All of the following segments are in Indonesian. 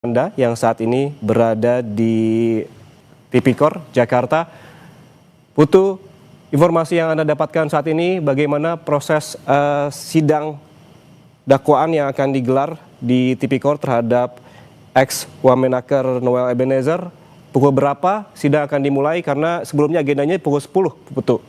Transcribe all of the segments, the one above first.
Anda yang saat ini berada di Tipikor, Jakarta. Putu, informasi yang Anda dapatkan saat ini bagaimana proses sidang dakwaan yang akan digelar di Tipikor terhadap ex-Wamenaker Noel Ebenezer. Pukul berapa sidang akan dimulai karena sebelumnya agendanya pukul 10, Putu.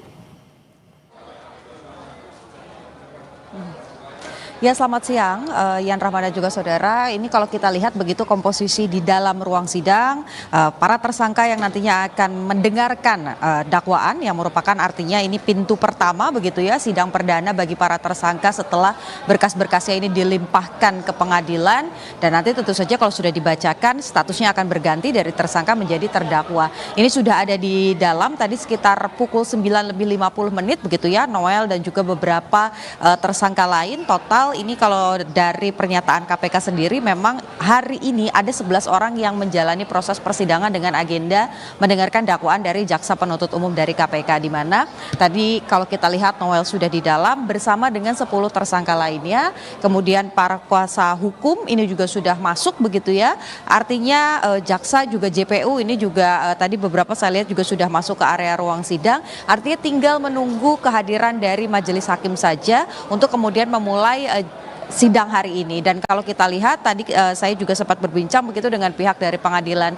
Ya, selamat siang, Yan Rahman dan juga saudara. Ini kalau kita lihat begitu komposisi di dalam ruang sidang, para tersangka yang nantinya akan mendengarkan dakwaan yang merupakan artinya ini pintu pertama begitu ya, sidang perdana bagi para tersangka setelah berkas-berkasnya ini dilimpahkan ke pengadilan. Dan nanti tentu saja kalau sudah dibacakan statusnya akan berganti dari tersangka menjadi terdakwa. Ini sudah ada di dalam tadi sekitar pukul 9:50 begitu ya, Noel dan juga beberapa tersangka lain. Total ini kalau dari pernyataan KPK sendiri memang hari ini ada 11 orang yang menjalani proses persidangan dengan agenda mendengarkan dakwaan dari jaksa penuntut umum dari KPK, di mana tadi kalau kita lihat Noel sudah di dalam bersama dengan 10 tersangka lainnya, kemudian para kuasa hukum ini juga sudah masuk begitu ya, artinya jaksa juga JPU ini juga tadi beberapa saya lihat juga sudah masuk ke area ruang sidang, artinya tinggal menunggu kehadiran dari majelis hakim saja untuk kemudian memulai sidang hari ini. Dan kalau kita lihat tadi saya juga sempat berbincang begitu dengan pihak dari pengadilan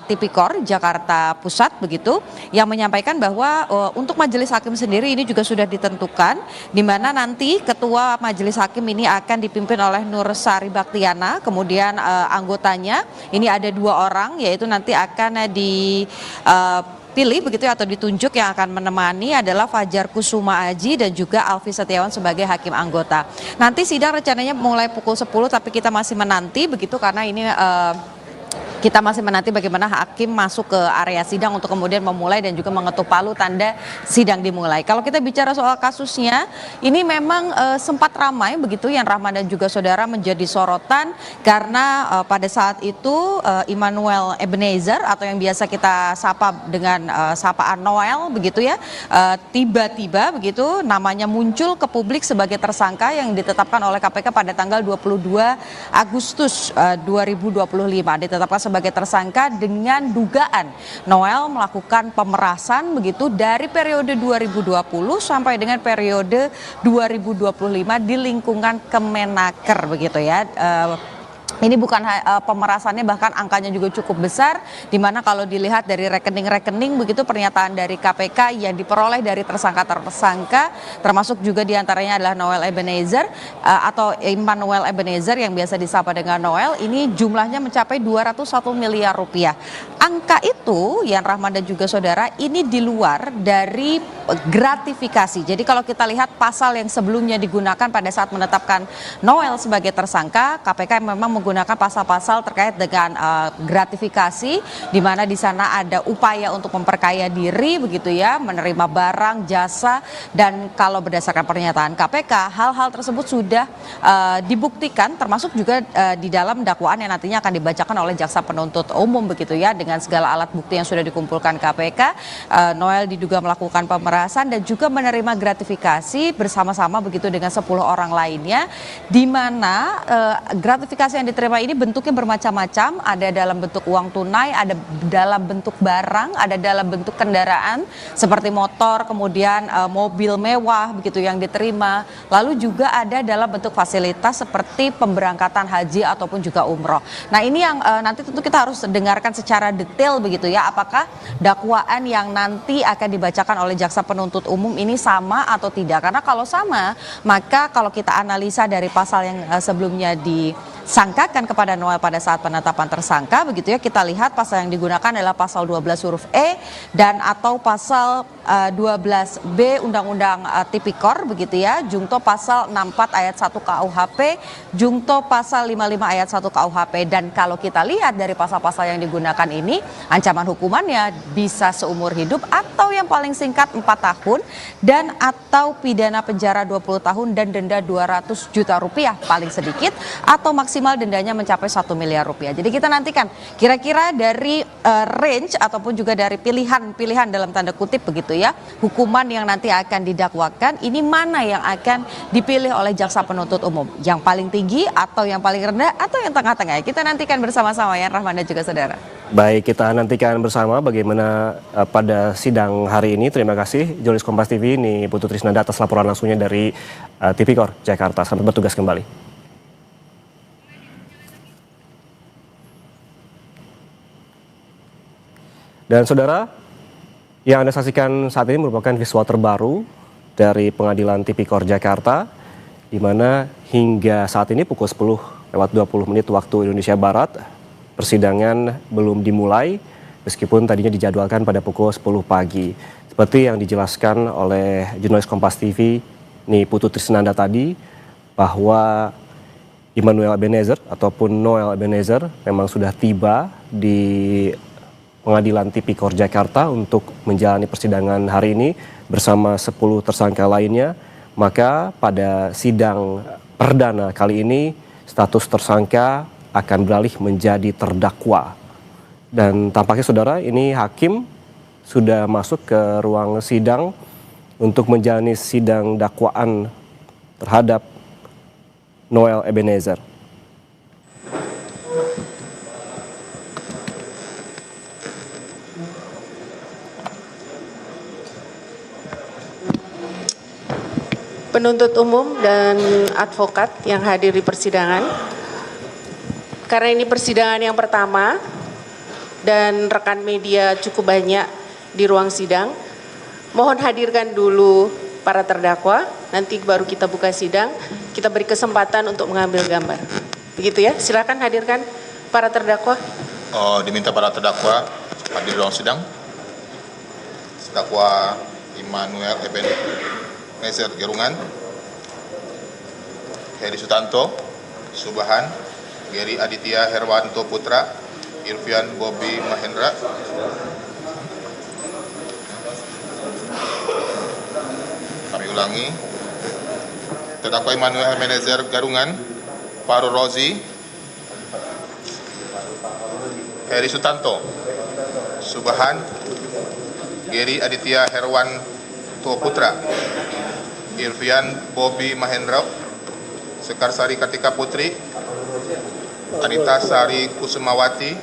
Tipikor Jakarta Pusat begitu, yang menyampaikan bahwa untuk majelis hakim sendiri ini juga sudah ditentukan, di mana nanti ketua majelis hakim ini akan dipimpin oleh Nur Sari Baktiana, kemudian anggotanya ini ada 2 orang, yaitu nanti akan pilih begitu ya, atau ditunjuk yang akan menemani adalah Fajar Kusuma Aji dan juga Alfi Setiawan sebagai hakim anggota. Nanti sidang rencananya mulai pukul 10, tapi kita masih menanti begitu karena ini kita masih menanti bagaimana hakim masuk ke area sidang untuk kemudian memulai dan juga mengetuk palu tanda sidang dimulai. Kalau kita bicara soal kasusnya, ini memang sempat ramai begitu yang Rahman dan juga saudara menjadi sorotan karena pada saat itu Immanuel Ebenezer atau yang biasa kita sapa dengan sapaan Noel begitu ya, tiba-tiba begitu namanya muncul ke publik sebagai tersangka yang ditetapkan oleh KPK pada tanggal 22 Agustus 2025, ditetapkan sebagai tersangka dengan dugaan Noel melakukan pemerasan begitu dari periode 2020 sampai dengan periode 2025 di lingkungan Kemenaker begitu ya. Ini bukan pemerasannya, bahkan angkanya juga cukup besar, di mana kalau dilihat dari rekening-rekening begitu pernyataan dari KPK yang diperoleh dari tersangka-tersangka, termasuk juga diantaranya adalah Noel Ebenezer atau Immanuel Ebenezer yang biasa disapa dengan Noel, ini jumlahnya mencapai 201 miliar rupiah. Angka itu, Yan Rahman dan juga saudara, ini di luar dari gratifikasi. Jadi kalau kita lihat pasal yang sebelumnya digunakan pada saat menetapkan Noel sebagai tersangka, KPK memang menggunakan pasal-pasal terkait dengan gratifikasi, di mana di sana ada upaya untuk memperkaya diri begitu ya, menerima barang, jasa, dan kalau berdasarkan pernyataan KPK, hal-hal tersebut sudah dibuktikan, termasuk juga di dalam dakwaan yang nantinya akan dibacakan oleh jaksa penuntut umum begitu ya, dengan segala alat bukti yang sudah dikumpulkan KPK. Noel diduga melakukan pemerasan dan juga menerima gratifikasi bersama-sama begitu dengan 10 orang lainnya, di mana gratifikasi yang diterima ini bentuknya bermacam-macam, ada dalam bentuk uang tunai, ada dalam bentuk barang, ada dalam bentuk kendaraan seperti motor, kemudian mobil mewah begitu yang diterima, lalu juga ada dalam bentuk fasilitas seperti pemberangkatan haji ataupun juga umroh. Nah, ini yang nanti tentu kita harus dengarkan secara detail begitu ya, apakah dakwaan yang nanti akan dibacakan oleh jaksa penuntut umum ini sama atau tidak, karena kalau sama maka kalau kita analisa dari pasal yang sebelumnya disangkakan kepada Noel pada saat penetapan tersangka begitu ya, kita lihat pasal yang digunakan adalah pasal 12 huruf E dan atau pasal 12B Undang-Undang Tipikor begitu ya, jungto pasal 64 ayat 1 KUHP, jungto pasal 55 ayat 1 KUHP, dan kalau kita lihat dari pasal-pasal yang digunakan ini ancaman hukumannya bisa seumur hidup atau yang paling singkat 4 tahun dan atau pidana penjara 20 tahun dan denda 200 juta rupiah paling sedikit, atau maksimal maksimal dendanya mencapai 1 miliar rupiah. Jadi kita nantikan kira-kira dari range ataupun juga dari pilihan-pilihan dalam tanda kutip begitu ya, hukuman yang nanti akan didakwakan, ini mana yang akan dipilih oleh jaksa penuntut umum, yang paling tinggi atau yang paling rendah atau yang tengah-tengah. Kita nantikan bersama-sama ya, Rahman dan juga saudara. Baik, kita nantikan bersama bagaimana pada sidang hari ini. Terima kasih jurnalis Kompas TV ini Putu Trisnanda atas laporan langsungnya dari Tipikor Jakarta. Selamat bertugas kembali. Dan saudara, yang Anda saksikan saat ini merupakan visual terbaru dari Pengadilan Tipikor Jakarta, di mana hingga saat ini pukul 10:20 waktu Indonesia Barat, persidangan belum dimulai, meskipun tadinya dijadwalkan pada pukul 10 pagi. Seperti yang dijelaskan oleh jurnalis Kompas TV, nih Putu Trisnanda tadi, bahwa Immanuel Ebenezer ataupun Noel Ebenezer memang sudah tiba di Pengadilan Tipikor Jakarta untuk menjalani persidangan hari ini bersama 10 tersangka lainnya. Maka pada sidang perdana kali ini status tersangka akan beralih menjadi terdakwa. Dan tampaknya saudara, ini hakim sudah masuk ke ruang sidang untuk menjalani sidang dakwaan terhadap Noel Ebenezer. Penuntut umum dan advokat yang hadir di persidangan. Karena ini persidangan yang pertama dan rekan media cukup banyak di ruang sidang, mohon hadirkan dulu para terdakwa, nanti baru kita buka sidang, kita beri kesempatan untuk mengambil gambar. Begitu ya, silakan hadirkan para terdakwa. Diminta para terdakwa hadir di ruang sidang. Terdakwa Immanuel Ebenezer Gerungan, Heri Sutanto, Subahan, Geri Aditya Herwanto Putra, Irfian Bobi Mahendra, kami ulangi, terdakwa Immanuel Ebenezer Gerungan, Farul Rozi, Heri Sutanto, Subahan, Geri Aditya Herwanto Putra, Irfian Bobi Mahendra, Sekarsari Kartika Putri, Anita Sari Kusumawati,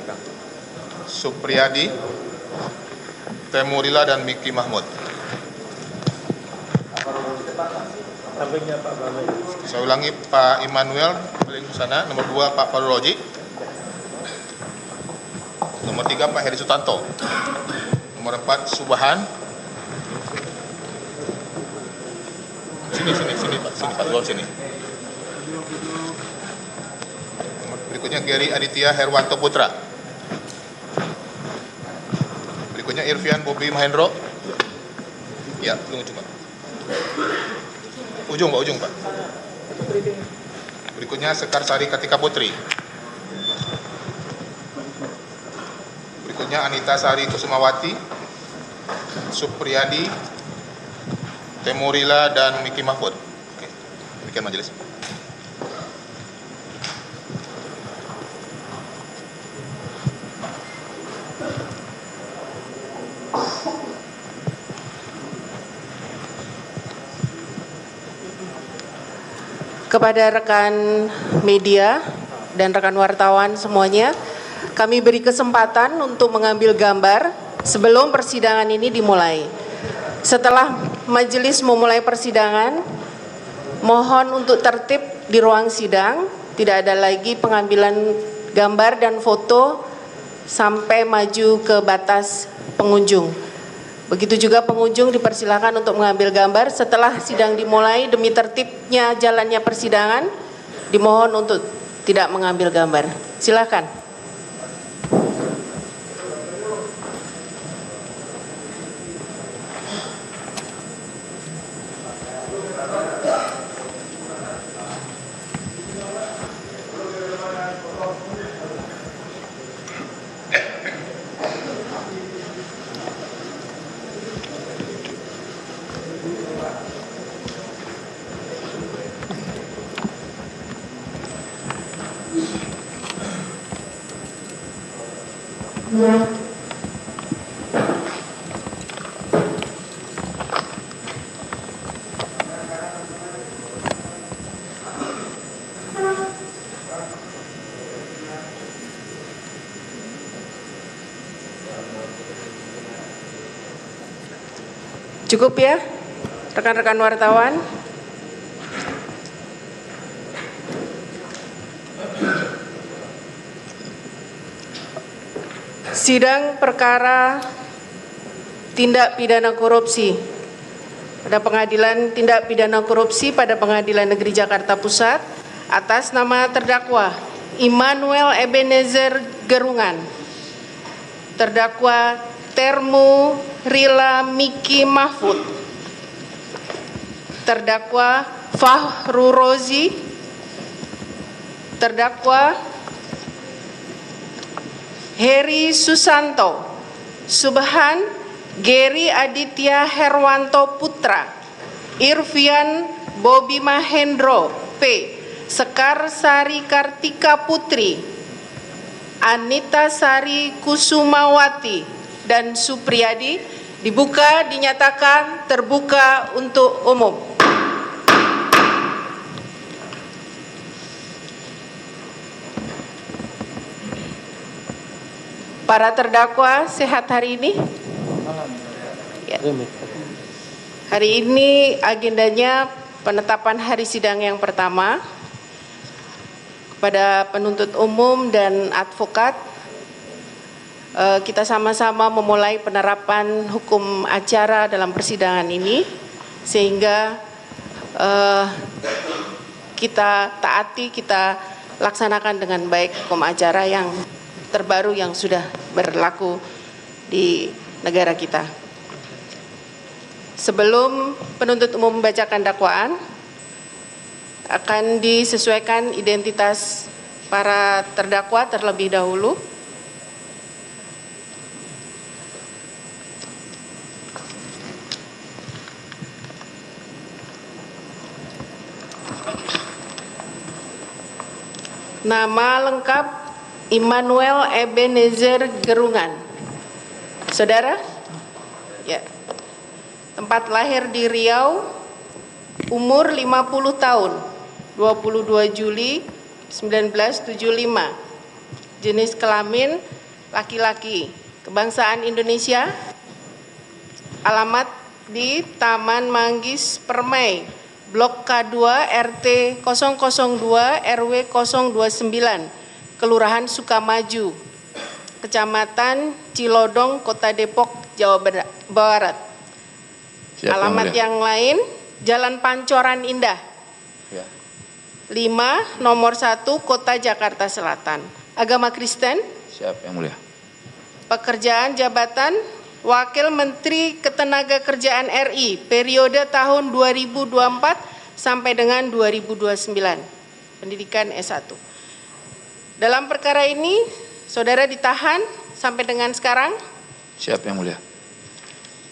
Supriyadi, Temurila, dan Miki Mahmud. Saya ulangi, Pak Immanuel paling sana, nomor 2 Pak Farul Rozi, nomor 3 Pak Heri Sutanto, nomor 4 Subahan, sini Pak, sini. Berikutnya Geri Aditya Herwanto Putra. Berikutnya Irfian Bobi Mahendro. Ya, ujung Pak. Ujung Pak. Berikutnya Sekarsari Kartika Putri. Berikutnya Anita Sari Kusumawati, Supriyadi, Temurila, dan Miki Mahmud. Oke, demikian majelis. Kepada rekan media dan rekan wartawan semuanya, kami beri kesempatan untuk mengambil gambar sebelum persidangan ini dimulai. Setelah majelis memulai persidangan, mohon untuk tertib di ruang sidang, tidak ada lagi pengambilan gambar dan foto sampai maju ke batas pengunjung. Begitu juga pengunjung dipersilakan untuk mengambil gambar setelah sidang dimulai. Demi tertibnya jalannya persidangan, dimohon untuk tidak mengambil gambar. Silakan. Cukup ya, rekan-rekan wartawan. Sidang perkara tindak pidana korupsi pada Pengadilan Tindak Pidana Korupsi pada Pengadilan Negeri Jakarta Pusat atas nama terdakwa Immanuel Ebenezer Gerungan, terdakwa Termu Rila Miki Mahfud, terdakwa Fahru Rozi, terdakwa Heri Susanto, Subhan Geri Aditya Herwanto Putra, Irfian Bobi Mahendro P, Sekar Sari Kartika Putri, Anita Sari Kusumawati, dan Supriyadi dibuka, dinyatakan terbuka untuk umum. Para terdakwa sehat hari ini? Ya. Hari ini agendanya penetapan hari sidang yang pertama kepada penuntut umum dan advokat. Kita sama-sama memulai penerapan hukum acara dalam persidangan ini sehingga kita taati, kita laksanakan dengan baik hukum acara yang terbaru yang sudah berlaku di negara kita. Sebelum penuntut umum membacakan dakwaan, akan disesuaikan identitas para terdakwa terlebih dahulu. Nama lengkap Immanuel Ebenezer Gerungan. Saudara? Ya. Tempat lahir di Riau, umur 50 tahun, 22 Juli 1975. Jenis kelamin laki-laki, kebangsaan Indonesia. Alamat di Taman Manggis Permai, Blok K2 RT 002 RW 029. Kelurahan Sukamaju, Kecamatan Cilodong, Kota Depok, Jawa Barat. Siap, alamat yang lain, Jalan Pancoran Indah, 5, nomor 1, Kota Jakarta Selatan. Agama Kristen. Siap, Yang Mulia. Pekerjaan jabatan Wakil Menteri Ketenagakerjaan RI, periode tahun 2024 sampai dengan 2029. Pendidikan S1. Dalam perkara ini, saudara ditahan sampai dengan sekarang. Siap, Yang Mulia.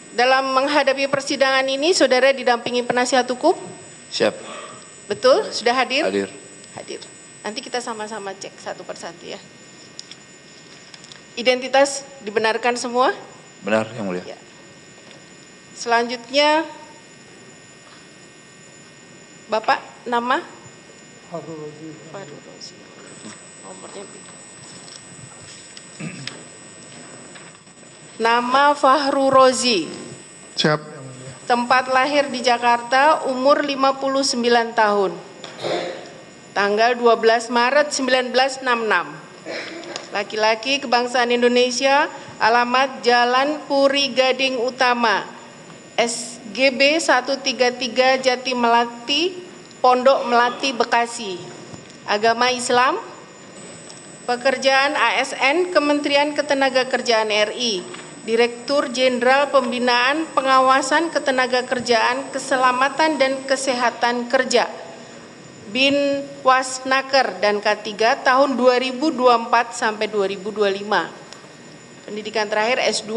Dalam menghadapi persidangan ini, saudara didampingi penasihat hukum. Siap. Betul? Sudah hadir? Hadir. Hadir. Nanti kita sama-sama cek satu persatu ya. Identitas dibenarkan semua? Benar, Yang Mulia. Ya. Selanjutnya, Bapak nama? Fahru Rozi. Nomornya nama Fahru Rozi. Siap. Tempat lahir di Jakarta, umur 59 tahun. Tanggal 12 Maret 1966. Laki-laki, kebangsaan Indonesia, alamat Jalan Puri Gading Utama, SGB 133 Jati Melati, Pondok Melati, Bekasi. Agama Islam. Pekerjaan ASN Kementerian Ketenagakerjaan RI, Direktur Jenderal Pembinaan Pengawasan Ketenagakerjaan, Keselamatan dan Kesehatan Kerja, Bin Wasnaker dan K3 tahun 2024 sampai 2025. Pendidikan terakhir S2.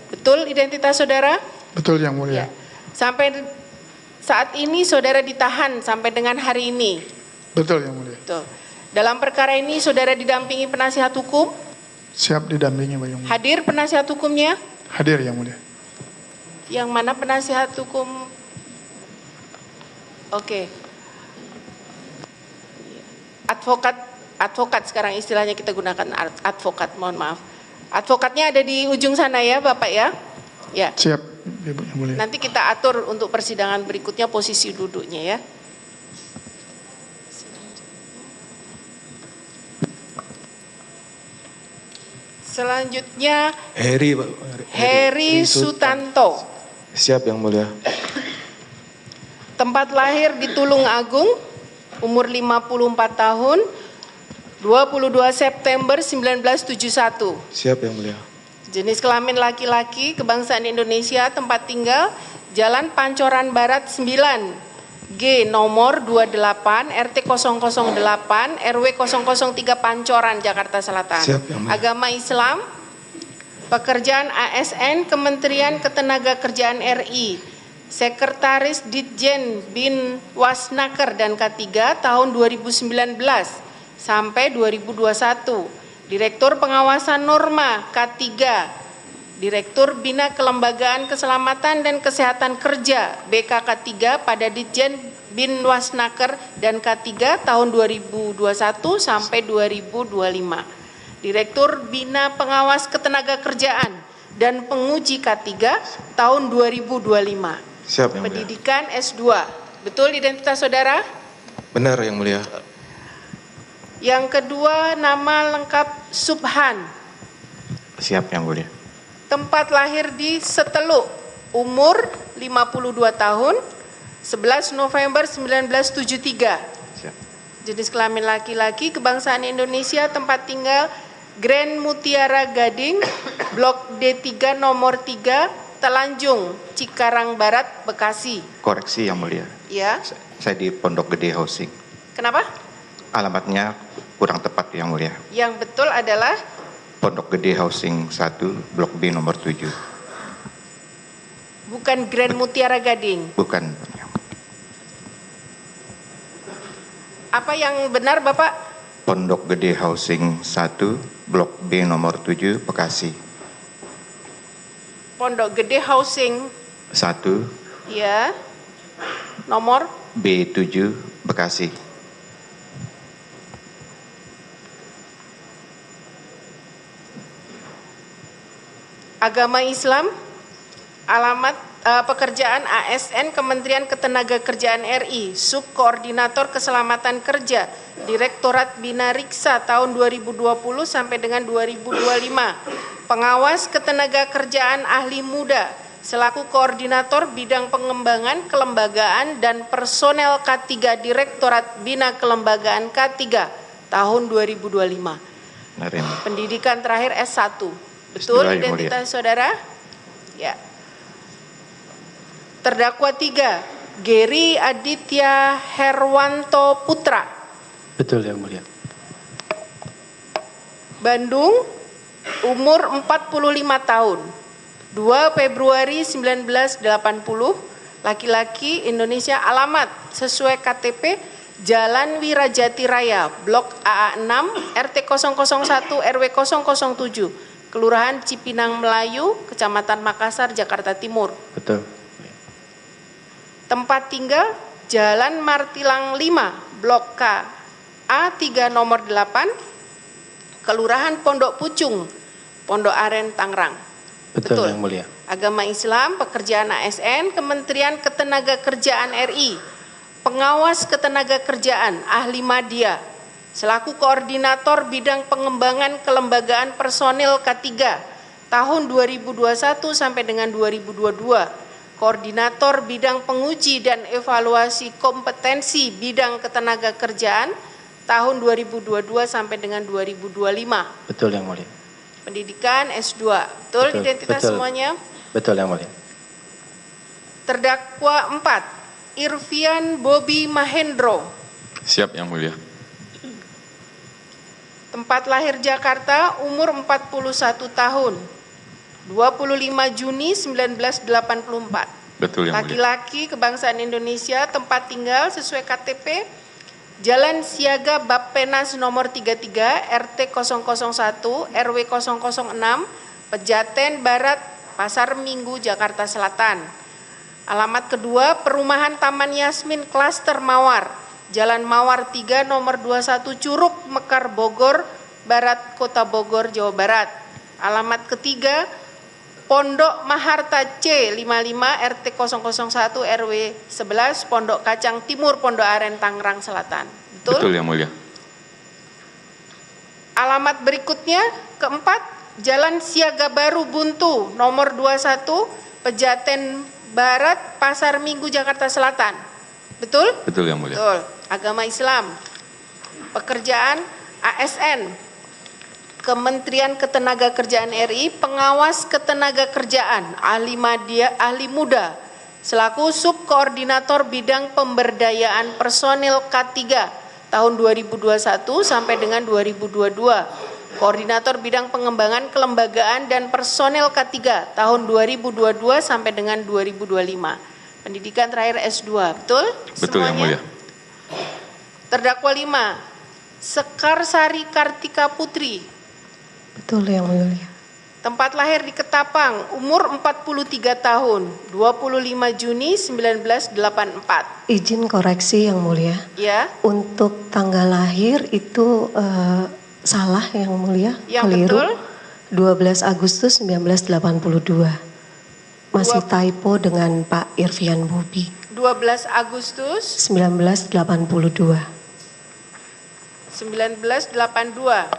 Betul identitas saudara? Betul, Yang Mulia. Ya. Sampai saat ini saudara ditahan sampai dengan hari ini. Betul, Yang Mulia. Betul. Dalam perkara ini saudara didampingi penasihat hukum. Siap didampingi, Yang Mulia. Hadir penasihat hukumnya? Hadir, Yang Mulia. Yang mana penasihat hukum? Oke. Advokat sekarang istilahnya kita gunakan advokat, mohon maaf. Advokatnya ada di ujung sana ya Bapak ya? Ya. Siap, Ibu Yang Mulia. Nanti kita atur untuk persidangan berikutnya posisi duduknya ya. Selanjutnya Heri Sutanto. Siap Yang Mulia. Tempat lahir di Tulung Agung, umur 54 tahun, 22 September 1971. Siap Yang Mulia. Jenis kelamin laki-laki, kebangsaan Indonesia, tempat tinggal Jalan Pancoran Barat 9, G nomor 28, RT 008, RW 003 Pancoran, Jakarta Selatan. Siap, Yang Mulia. Agama Islam, pekerjaan ASN Kementerian Ketenagakerjaan RI, Sekretaris Ditjen Bin Wasnaker dan K3 tahun 2019 sampai 2021. Direktur Pengawasan Norma K3, Direktur Bina Kelembagaan Keselamatan dan Kesehatan Kerja BKK3 pada Ditjen Bin Wasnaker dan K3 tahun 2021 sampai 2025. Direktur Bina Pengawas Ketenagakerjaan dan Penguji K3 tahun 2025. Siap Yang Mulia. Pendidikan S2. Betul identitas saudara? Benar Yang Mulia. Yang kedua nama lengkap Subhan. Siap Yang Mulia. Tempat lahir di Seteluk, umur 52 tahun, 11 November 1973. Siap. Jenis kelamin laki-laki, kebangsaan Indonesia, tempat tinggal Grand Mutiara Gading, Blok D3 nomor 3, Telanjung, Cikarang Barat, Bekasi. Koreksi Yang Mulia, Ya, saya di Pondok Gede Housing. kenapa? Alamatnya kurang tepat Yang Mulia. Yang betul adalah Pondok Gede Housing 1, Blok B nomor 7. bukan Grand Mutiara Gading. Bukan. Apa yang benar Bapak? Pondok Gede Housing 1, Blok B nomor 7, Bekasi. Pondok Gede Housing, 1, ya, nomor B7, Bekasi. agama Islam, alamat pekerjaan ASN Kementerian Ketenagakerjaan RI, Subkoordinator Keselamatan Kerja, Direktorat Bina Riksa tahun 2020 sampai dengan 2025. Pengawas Ketenagakerjaan Ahli Muda, selaku Koordinator Bidang Pengembangan Kelembagaan dan Personel K3 Direktorat Bina Kelembagaan K3 tahun 2025. Benar ini. Pendidikan terakhir S1. Betul S2 Yang identitas saudara? Ya. Terdakwa 3, Geri Aditya Herwanto Putra. Betul Yang Mulia. Bandung, umur 45 tahun. 2 Februari 1980, laki-laki, Indonesia, alamat sesuai KTP Jalan Wirajati Raya, Blok AA6, RT 001 RW 007. Kelurahan Cipinang Melayu, Kecamatan Makassar, Jakarta Timur. Betul. Tempat tinggal Jalan Martilang 5, Blok K, A3 nomor 8, Kelurahan Pondok Pucung, Pondok Aren, Tangerang. Betul Yang Mulia. Agama Islam, pekerjaan ASN, Kementerian Ketenagakerjaan RI, Pengawas Ketenagakerjaan, Ahli Madya, selaku Koordinator Bidang Pengembangan Kelembagaan Personil K3 tahun 2021 sampai dengan 2022. Koordinator Bidang Penguji dan Evaluasi Kompetensi Bidang Ketenagakerjaan tahun 2022 sampai dengan 2025. Betul Yang Mulia. Pendidikan S2. Betul identitas betul. semuanya? Betul Yang Mulia. Terdakwa 4, Irfian Bobi Mahendro. Siap Yang Mulia. Tempat lahir Jakarta, umur 41 tahun. 25 Juni 1984. Betul Yang Mulia. Laki-laki, kebangsaan Indonesia, tempat tinggal sesuai KTP Jalan Siaga Bappenas nomor 33 RT 001 RW 006 Pejaten Barat Pasar Minggu Jakarta Selatan. Alamat kedua Perumahan Taman Yasmin Klaster Mawar Jalan Mawar 3 nomor 21 Curug Mekar Bogor Barat Kota Bogor Jawa Barat. Alamat ketiga Pondok Maharta C 55 RT 001 RW 11 Pondok Kacang Timur Pondok Aren Tangerang Selatan. Betul? Betul Yang Mulia. Alamat berikutnya keempat Jalan Siaga Baru Buntu nomor 21 Pejaten Barat Pasar Minggu Jakarta Selatan. Betul? Betul Yang Mulia. Betul. Agama Islam. Pekerjaan ASN Kementerian Ketenagakerjaan RI, pengawas ketenagakerjaan, ahli muda, selaku subkoordinator bidang pemberdayaan personil K3 tahun 2021 sampai dengan 2022, koordinator bidang pengembangan kelembagaan dan personil K3 tahun 2022 sampai dengan 2025. Pendidikan terakhir S2, betul? Betul semuanya? Yang Mulia. Terdakwa 5, Sekarsari Kartika Putri. Betul Yang Mulia. Tempat lahir di Ketapang, umur 43 tahun, 25 Juni 1984. Izin koreksi Yang Mulia. Ya. Untuk tanggal lahir itu salah Yang Mulia. Yang keliru. betul. 12 Agustus 1982. Masih typo dengan Pak Irfian Bobi. 12 Agustus 1982. 1982.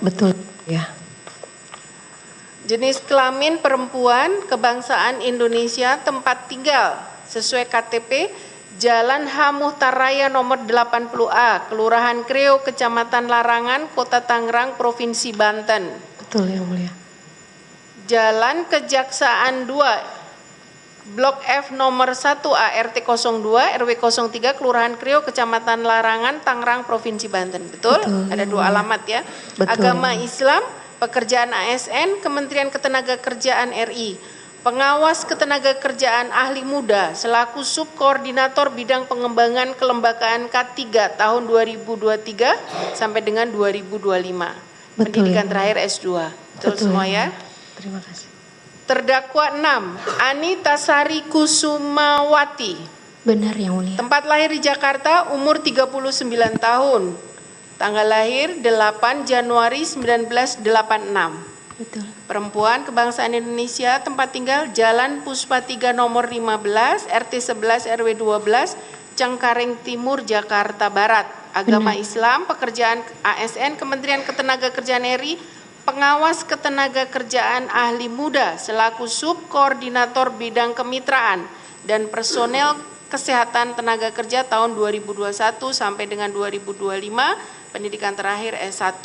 Betul ya. Jenis kelamin perempuan, kebangsaan Indonesia, tempat tinggal sesuai KTP Jalan H. Muhtar Raya nomor 80A, Kelurahan Kreo, Kecamatan Larangan, Kota Tangerang, Provinsi Banten. Betul Yang Mulia. Jalan Kejaksaan 2, Blok F nomor 1A RT 02 RW 03 Kelurahan Kreo, Kecamatan Larangan, Tangerang, Provinsi Banten. Betul? Ada dua alamat ya. Betul. Agama Islam, pekerjaan ASN, Kementerian Ketenagakerjaan RI, pengawas ketenagakerjaan ahli muda selaku subkoordinator bidang pengembangan kelembagaan K3 tahun 2023 sampai dengan 2025. Pendidikan terakhir S2. Betul semua ya? Terima kasih. Terdakwa 6, Anita Sari Kusumawati. Benar Yang Mulia. Tempat lahir di Jakarta, umur 39 tahun. Tanggal lahir 8 Januari 1986. Betul. Perempuan, kebangsaan Indonesia, tempat tinggal Jalan Puspa 3 nomor 15, RT 11 RW 12, Cengkareng Timur, Jakarta Barat. Agama Islam, pekerjaan ASN, Kementerian Ketenagakerjaan RI, pengawas ketenagakerjaan ahli muda selaku subkoordinator bidang kemitraan dan personel kesehatan tenaga kerja tahun 2021 sampai dengan 2025. Pendidikan terakhir S1.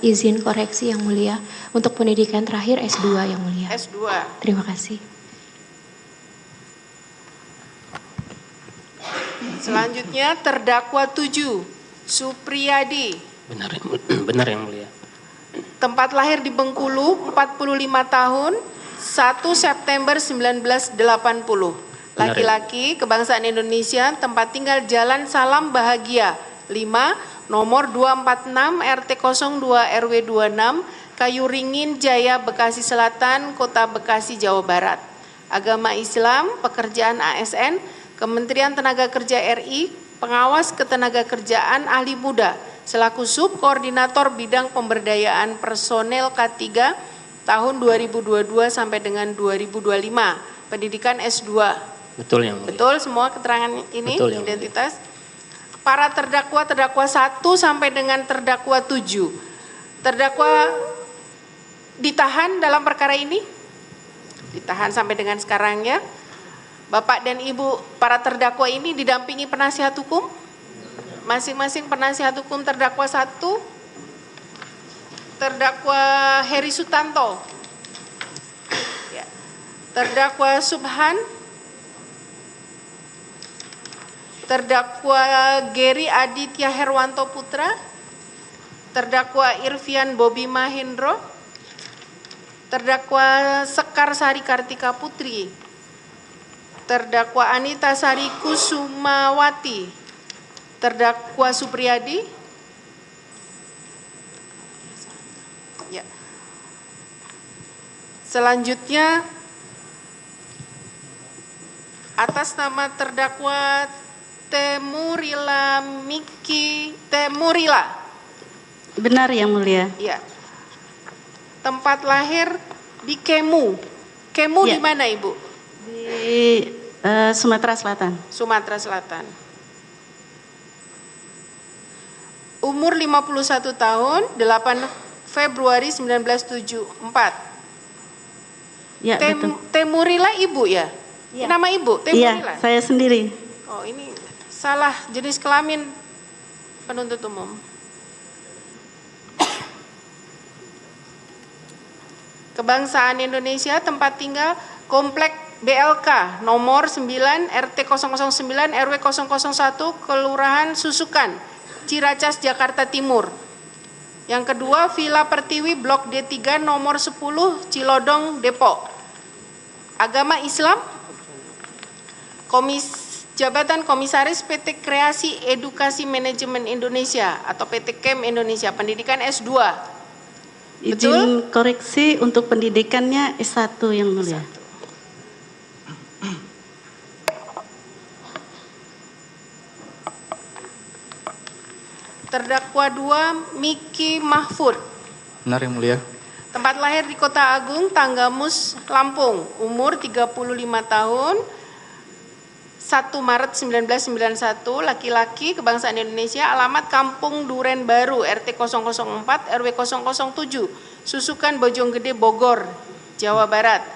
Izin koreksi Yang Mulia, untuk pendidikan terakhir S2 Yang Mulia. S2. Terima kasih. Selanjutnya terdakwa 7, Supriyadi. Benar Yang Mulia. Tempat lahir di Bengkulu, 45 tahun, 1 September 1980. Laki-laki, kebangsaan Indonesia, tempat tinggal Jalan Salam Bahagia 5, nomor 246 RT 02 RW 26, Kayu Ringin Jaya, Bekasi Selatan, Kota Bekasi, Jawa Barat. Agama Islam, pekerjaan ASN, Kementerian Tenaga Kerja RI, pengawas ketenagakerjaan ahli muda, selaku subkoordinator bidang pemberdayaan personel K3 tahun 2022 sampai dengan 2025. Pendidikan S2. Betul Yang Mulia. Betul semua keterangan ini, Betul, Yang identitas. Para terdakwa 1 sampai dengan terdakwa 7. Terdakwa ditahan dalam perkara ini? Ditahan sampai dengan sekarang ya. Bapak dan Ibu para terdakwa ini didampingi penasihat hukum? Masing-masing penasihat hukum terdakwa 1. Terdakwa Heri Sutanto. Ya. Terdakwa Subhan. Terdakwa Geri Aditya Herwanto Putra, terdakwa Irfian Bobi Mahendro, terdakwa Sekarsari Kartika Putri, terdakwa Anita Sari Kusumawati, Terdakwa Supriyadi. Ya. Selanjutnya atas nama terdakwa Temurila Miki Temurila. Benar Yang Mulia. Ya. Tempat lahir di Kemu. Kemu Ya. di mana Ibu? Di Sumatera Selatan. Sumatera Selatan. Umur 51 tahun, 8 Februari 1974. Ya, betul. Temurila Ibu ya? Ya. Nama Ibu Temurila? Iya, saya sendiri. Oh, ini salah jenis kelamin penuntut umum. Kebangsaan Indonesia, tempat tinggal Komplek BLK nomor 9 RT 009 RW 001 Kelurahan Susukan, Ciracas, Jakarta Timur. Yang kedua, Villa Pertiwi Blok D3 nomor 10 Cilodong, Depok. Agama Islam. Jabatan Komisaris PT Kreasi Edukasi Manajemen Indonesia atau PT KEM Indonesia, pendidikan S2. Izin koreksi untuk pendidikannya S1 Yang Mulia. Terdakwa 2 Miki Mahfud. Benar Yang Mulia. Tempat lahir di Kota Agung, Tanggamus, Lampung. Umur 35 tahun. 1 Maret 1991, laki-laki, kebangsaan Indonesia, alamat Kampung Duren Baru, RT 004, RW 007, Susukan, Bojonggede, Bogor, Jawa Barat.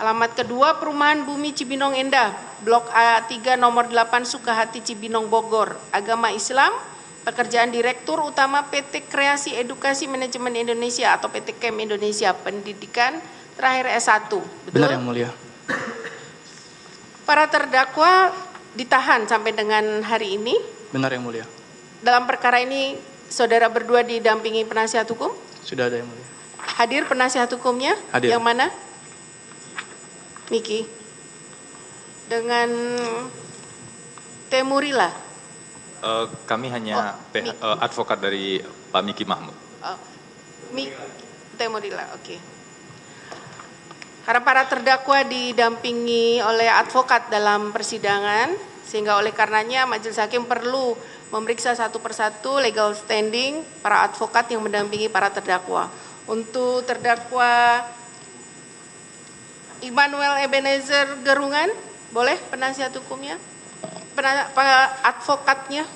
Alamat kedua, Perumahan Bumi Cibinong Endah, Blok A3 nomor 8, Sukahati, Cibinong, Bogor. Agama Islam, pekerjaan Direktur Utama PT Kreasi Edukasi Manajemen Indonesia atau PT KEM Indonesia, pendidikan terakhir S1. Betul? Benar Yang Mulia. Para terdakwa ditahan sampai dengan hari ini. Benar Yang Mulia. Dalam perkara ini saudara berdua didampingi penasihat hukum? Sudah ada Yang Mulia. Hadir penasihat hukumnya? Hadir. Yang mana? Miki. Dengan Temurila. Kami hanya advokat dari Pak Miki Mahmud. Temurila, oke. Karena para terdakwa didampingi oleh advokat dalam persidangan, sehingga oleh karenanya Majelis Hakim perlu memeriksa satu persatu legal standing para advokat yang mendampingi para terdakwa. Untuk terdakwa Immanuel Ebenezer Gerungan, boleh penasihat hukumnya? Advokatnya?